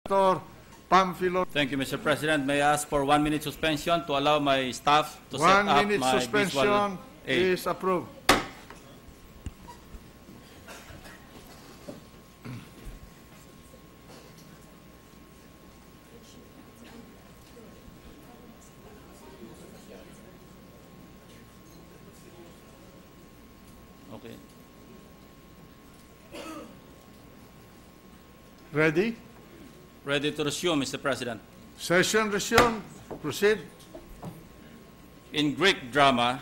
Pamphilo. Thank you, Mr. President. May I ask for 1 minute suspension to allow my staff to set up 1 minute my suspension visual aid. is approved. Okay. Ready? Ready to resume, Mr. President. Session resumed. Proceed. In Greek drama,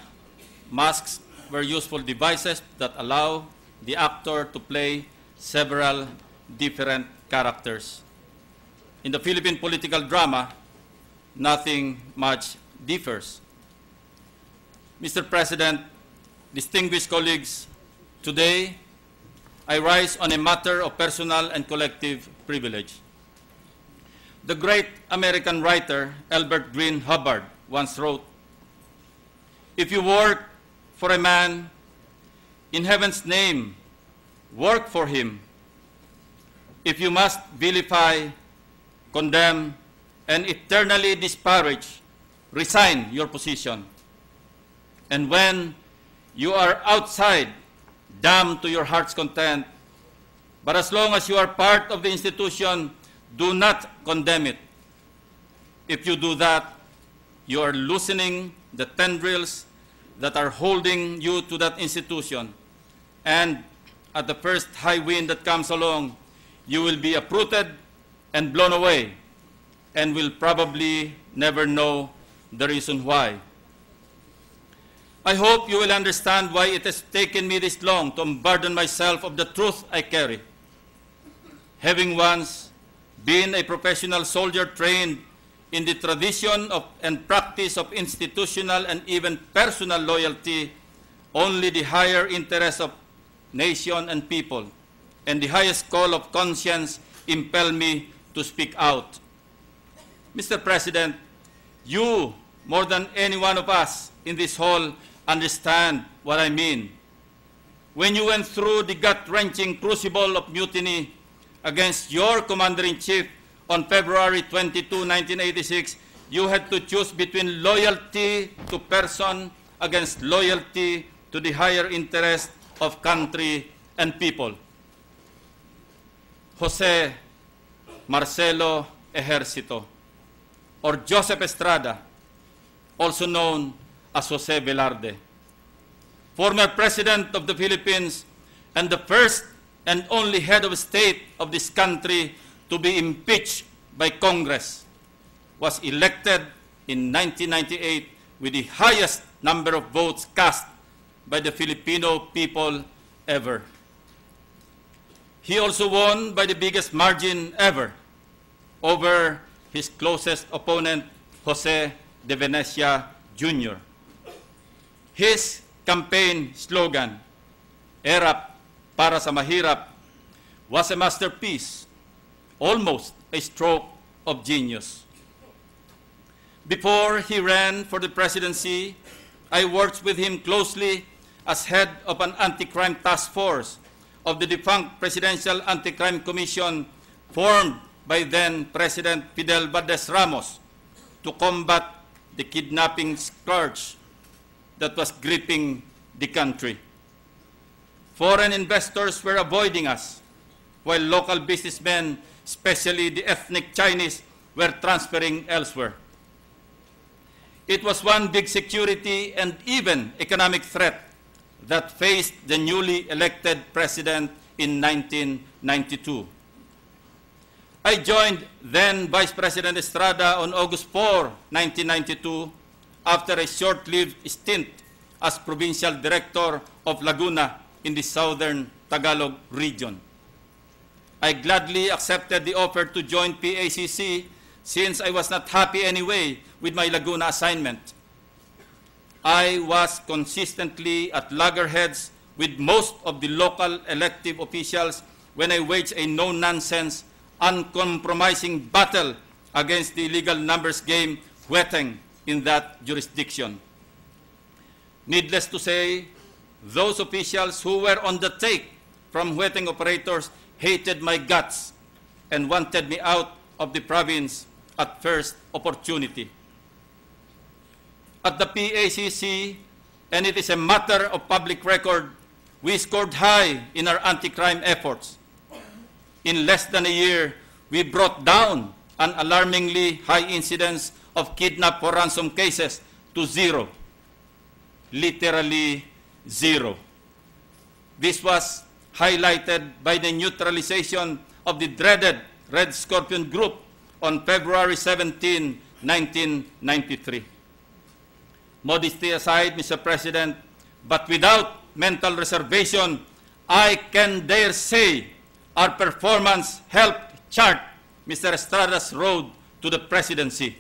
masks were useful devices that allow the actor to play several different characters. In the Philippine political drama, nothing much differs. Mr. President, distinguished colleagues, today I rise on a matter of personal and collective privilege. The great American writer Albert Green Hubbard once wrote, "If you work for a man, in heaven's name, work for him. If you must vilify, condemn, and eternally disparage, resign your position. And when you are outside, damn to your heart's content. But as long as you are part of the institution, do not condemn it. If you do that, you are loosening the tendrils that are holding you to that institution. And at the first high wind that comes along, you will be uprooted and blown away, and will probably never know the reason why. I hope you will understand why it has taken me this long to unburden myself of the truth I carry. Having once been a professional soldier trained in the tradition of and practice of institutional and even personal loyalty, only the higher interests of nation and people and the highest call of conscience impel me to speak out. Mr. President, you, more than any one of us in this hall, understand what I mean. When you went through the gut-wrenching crucible of mutiny against your Commander-in-Chief on February 22, 1986, you had to choose between loyalty to person against loyalty to the higher interest of country and people. Jose Marcelo Ejercito, or Joseph Estrada, also known as Jose Velarde, former President of the Philippines and the first and only head of state of this country to be impeached by Congress, was elected in 1998 with the highest number of votes cast by the Filipino people ever. He also won by the biggest margin ever over his closest opponent, Jose de Venecia Jr. His campaign slogan, "Erap para sa mahirap," was a masterpiece, almost a stroke of genius. Before he ran for the presidency, I worked with him closely as head of an anti-crime task force of the defunct Presidential Anti-Crime Commission formed by then President Fidel Valdez Ramos to combat the kidnapping scourge that was gripping the country. Foreign investors were avoiding us, while local businessmen, especially the ethnic Chinese, were transferring elsewhere. It was one big security and even economic threat that faced the newly elected president in 1992. I joined then Vice President Estrada on August 4, 1992, after a short-lived stint as Provincial Director of Laguna in the southern Tagalog region. I gladly accepted the offer to join PACC since I was not happy anyway with my Laguna assignment. I was consistently at loggerheads with most of the local elective officials when I waged a no-nonsense, uncompromising battle against the illegal numbers game whetting in that jurisdiction. Needless to say, those officials who were on the take from whetting operators hated my guts and wanted me out of the province at first opportunity. At the PACC, and it is a matter of public record, we scored high in our anti-crime efforts. In less than a year, we brought down an alarmingly high incidence of kidnap for ransom cases to zero. Literally zero. This was highlighted by the neutralization of the dreaded Red Scorpion Group on February 17, 1993. Modesty aside, Mr. President, but without mental reservation, I can dare say our performance helped chart Mr. Estrada's road to the presidency.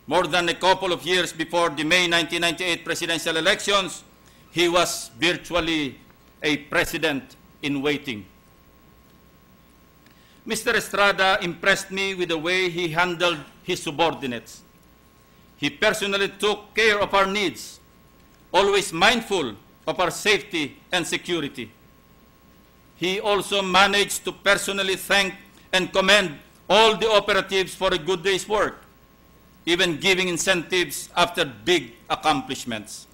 More than a couple of years before the May 1998 presidential elections, he was virtually a president in waiting. Mr. Estrada impressed me with the way he handled his subordinates. He personally took care of our needs, always mindful of our safety and security. He also managed to personally thank and commend all the operatives for a good day's work, even giving incentives after big accomplishments.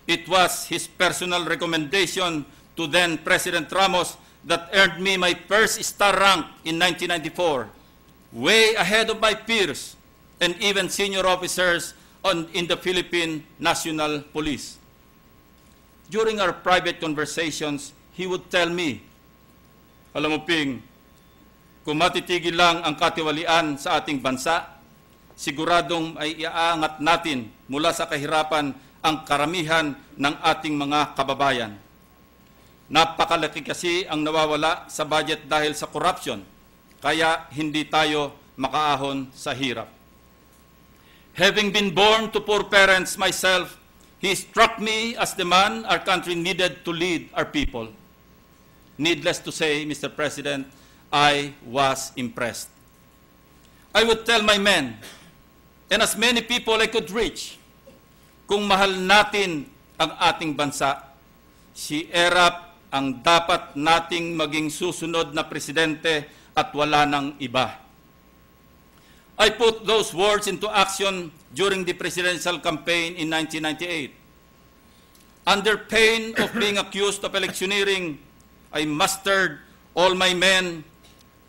It was his personal recommendation to then President Ramos that earned me my first star rank in 1994, way ahead of my peers and even senior officers in the Philippine National Police. During our private conversations, he would tell me, alam mo Ping, kung matitigil lang ang katiwalian sa ating bansa, siguradong ay iaangat natin mula sa kahirapan ang karamihan ng ating mga kababayan. Napakalaki kasi ang nawawala sa budget dahil sa corruption, kaya hindi tayo makaahon sa hirap. Having been born to poor parents myself, he struck me as the man our country needed to lead our people. Needless to say, Mr. President, I was impressed. I would tell my men, and as many people I could reach, kung mahal natin ang ating bansa, si Erap ang dapat nating maging susunod na presidente at wala nang iba. I put those words into action during the presidential campaign in 1998. Under pain of being accused of electioneering, I mustered all my men,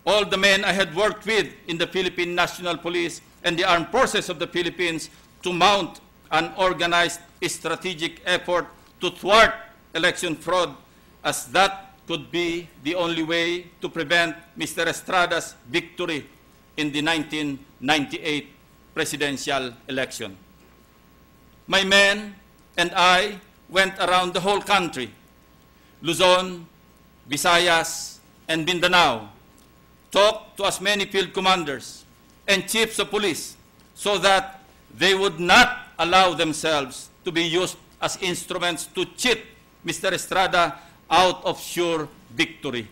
all the men I had worked with in the Philippine National Police and the Armed Forces of the Philippines to mount an organized strategic effort to thwart election fraud, as that could be the only way to prevent Mr. Estrada's victory in the 1998 presidential election. My men and I went around the whole country, Luzon, Visayas, and Mindanao, talked to as many field commanders and chiefs of police so that they would not allow themselves to be used as instruments to cheat Mr. Estrada out of sure victory.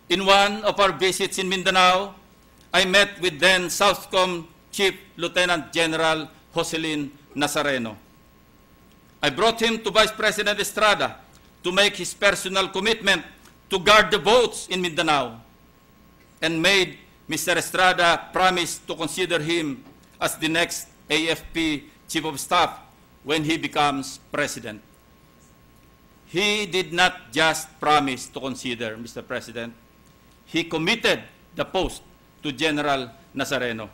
In one of our visits in Mindanao, I met with then Southcom Chief Lieutenant General Jocelyn Nazareno. I brought him to Vice President Estrada to make his personal commitment to guard the votes in Mindanao, and made Mr. Estrada promise to consider him as the next AFP Chief of Staff when he becomes President. He did not just promise to consider, Mr. President. He committed the post to General Nazareno.